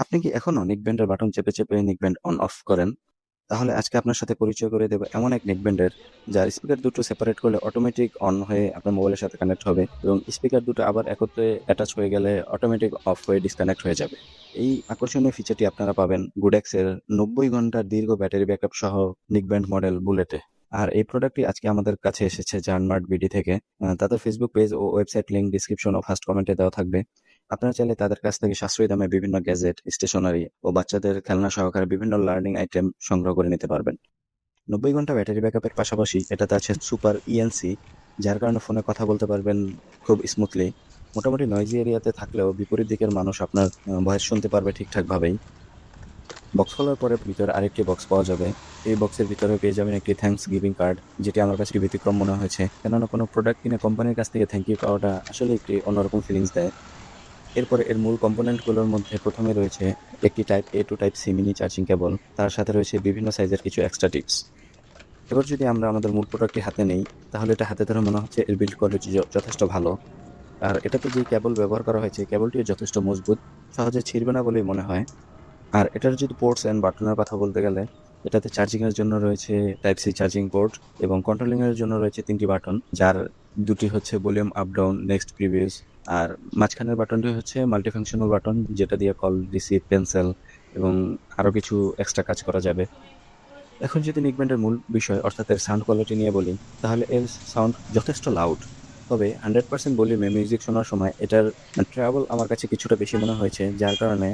আপনি কি এখনো নেকব্যান্ডের বাটন চেপে চেপে নেকব্যান্ড অন অফ করেন? তাহলে আজকে আপনার সাথে পরিচয় করে দেব এমন এক নেকব্যান্ডের, যার স্পিকার দুটো সেপারেট করলে অটোমেটিক অন হয়ে আপনার মোবাইলের সাথে কানেক্ট হবে এবং স্পিকার দুটো আবার একত্রে অ্যাটাচ হয়ে গেলে অটোমেটিক অফ হয়ে ডিসকানেক্ট হয়ে যাবে। এই আকর্ষণীয় ফিচারটি আপনারা পাবেন গুডেক্সের 90 ঘন্টার দীর্ঘ ব্যাটারি ব্যাকআপ সহ নেকব্যান্ড মডেল বুলেটে। আর এই প্রোডাক্টটি আজকে আমাদের কাছে এসেছে জার্নমার্ট বিডি থেকে। তাদের ফেসবুক পেজ ও ওয়েবসাইট লিংক ডিসক্রিপশন ও ফার্স্ট কমেন্টে দেওয়া থাকবে। আপনারা চাইলে তাদের কাছ থেকে সাশ্রয়ী দামে বিভিন্ন গ্যাজেট, স্টেশনারি ও বাচ্চাদের খেলনা সহকারে বিভিন্ন লার্নিং আইটেম সংগ্রহ করে নিতে পারবেন। 90 ঘন্টা ব্যাটারি ব্যাকআপের পাশাপাশি এটাতে আছে সুপার ইএনসি, যার কারণে ফোনে কথা বলতে পারবেন খুব স্মুথলি। মোটামুটি নয়েজি এরিয়াতে থাকলেও বিপরীত দিকের মানুষ আপনার ভয়েস শুনতে পারবে ঠিকঠাকভাবেই। বক্স খোলার পরে ভিতরে আরেকটি বক্স পাওয়া যাবে। এই বক্সের ভিতরে পেয়ে যাবেন একটি থ্যাঙ্কস গিভিং কার্ড, যেটি আমার কাছে ব্যতিক্রম মনে হয়েছে, কেননা কোনো প্রোডাক্ট কিনে কোম্পানির কাছ থেকে থ্যাংক ইউ পাওয়াটা আসলে একটি অন্যরকম ফিলিংস দেয়। এরপরে এর মূল কম্পোনেন্টগুলোর মধ্যে প্রথমে রয়েছে একটি type A to type C mini charging cable, তার সাথে রয়েছে বিভিন্ন সাইজের কিছু এক্সট্রা টিপস। এবার যদি আমরা আমাদের মূল প্রোডাক্টটি হাতে নেই, তাহলে এটা হাতে ধরে মনে হচ্ছে এর বিল্ড কোয়ালিটি যথেষ্ট ভালো। আর এটাতে যে কেবল ব্যবহার করা হয়েছে কেবলটিও যথেষ্ট মজবুত, সহজে ছিঁড়বে না বলেই মনে হয়। আর এটার যদি পোর্টস অ্যান্ড বাটনের কথা বলতে গেলে, এটাতে চার্জিংয়ের জন্য রয়েছে টাইপ সি চার্জিং পোর্ট এবং কন্ট্রোলিংয়ের জন্য রয়েছে 3টি বাটন, যার 2টি হচ্ছে volume up down, next, previous. আর মাঝখানের বাটনটি হচ্ছে মাল্টিফাংশনাল বাটন, যেটা দিয়ে কল, রিসিভ, পেন্সিল এবং আরও কিছু এক্সট্রা কাজ করা যাবে। এখন যদি নেকব্যান্ডের মূল বিষয় অর্থাৎ এর সাউন্ড কোয়ালিটি নিয়ে বলি, তাহলে এর সাউন্ড যথেষ্ট লাউড। তবে 100% ভলিউমে মিউজিক শোনার সময় এটার ট্রাভেল আমার কাছে কিছুটা বেশি মনে হয়েছে, যার কারণে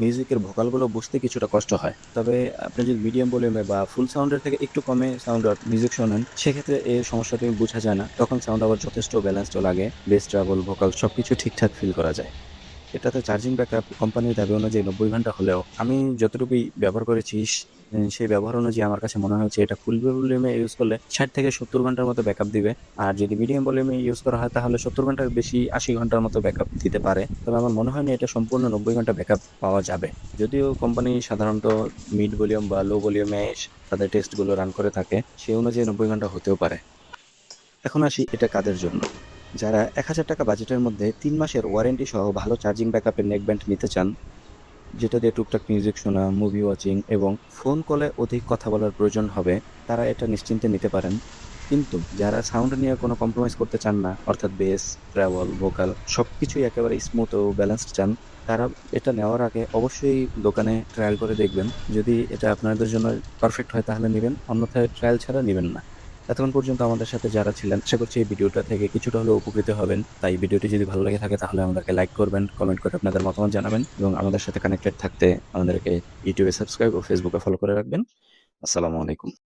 মিউজিকের ভোকালগুলো বুঝতে কিছুটা কষ্ট হয়। তবে আপনি যদি মিডিয়াম ভলিউমে বা ফুল সাউন্ডের থেকে একটু কমে সাউন্ড মিউজিক শোনেন, সেক্ষেত্রে এই সমস্যাটি বোঝা যায় না, তখন সাউন্ড আবার যথেষ্ট ব্যালেন্সড লাগে, বেস, ট্রাভেল, ভোকাল সবকিছু ঠিকঠাক ফিল করা যায়। এটাতে চার্জিং ব্যাকআপ কোম্পানির দাবি অনুযায়ী 90 ঘন্টা হলেও আমি যতটুকুই ব্যবহার করেছি সেই ব্যবহার অনুযায়ী আমার কাছে মনে হয়েছে এটা ফুল ভলিউমে ইউজ করলে 60 থেকে 70 ঘন্টার মতো ব্যাকআপ দিবে। আর যদি মিডিয়াম ভলিউমে ইউজ করা হয় তাহলে 70 ঘন্টার বেশি 80 ঘন্টার মতো ব্যাকআপ দিতে পারে। তবে আমার মনে হয় না এটা সম্পূর্ণ 90 ঘন্টা ব্যাকআপ পাওয়া যাবে। যদিও কোম্পানি সাধারণত মিড ভলিউম বা লো ভলিউমে তাদের টেস্টগুলো রান করে থাকে, সেই অনুযায়ী 90 ঘন্টা হতেও পারে। এখন আসি এটা কাদের জন্য। যারা 1000 টাকা বাজেটের মধ্যে 3 মাসের ওয়ারেন্টি সহ ভালো চার্জিং ব্যাকআপের নেকব্যান্ড নিতে চান, যেটা দিয়ে টুকটাক মিউজিক শোনা, মুভি ওয়াচিং এবং ফোন কলে অধিক কথা বলার প্রয়োজন হবে, তারা এটা নিশ্চিন্তে নিতে পারেন। কিন্তু যারা সাউন্ড নিয়ে কোনো কম্প্রোমাইজ করতে চান না, অর্থাৎ বেস, ট্রাভেল, ভোকাল সবকিছুই একেবারে স্মুথ ও ব্যালেন্সড চান, তারা এটা নেওয়ার আগে অবশ্যই দোকানে ট্রায়াল করে দেখবেন। যদি এটা আপনাদের জন্য পারফেক্ট হয় তাহলে নেবেন, অন্যথায় ট্রায়াল ছাড়া নেবেন না। এতক্ষণ পর্যন্ত আমাদের সাথে যারা ছিলেন, আশা করছি এই ভিডিওটা থেকে কিছুটা হলেও উপকৃত হবেন। তাই ভিডিওটি যদি ভালো লেগে থাকে তাহলে আমাদেরকে লাইক করবেন, কমেন্ট করে আপনাদের মতামত জানাবেন এবং আমাদের সাথে কানেক্টেড থাকতে আমাদেরকে ইউটিউবে সাবস্ক্রাইব ও ফেসবুকে ফলো করে রাখবেন। আসসালামু আলাইকুম।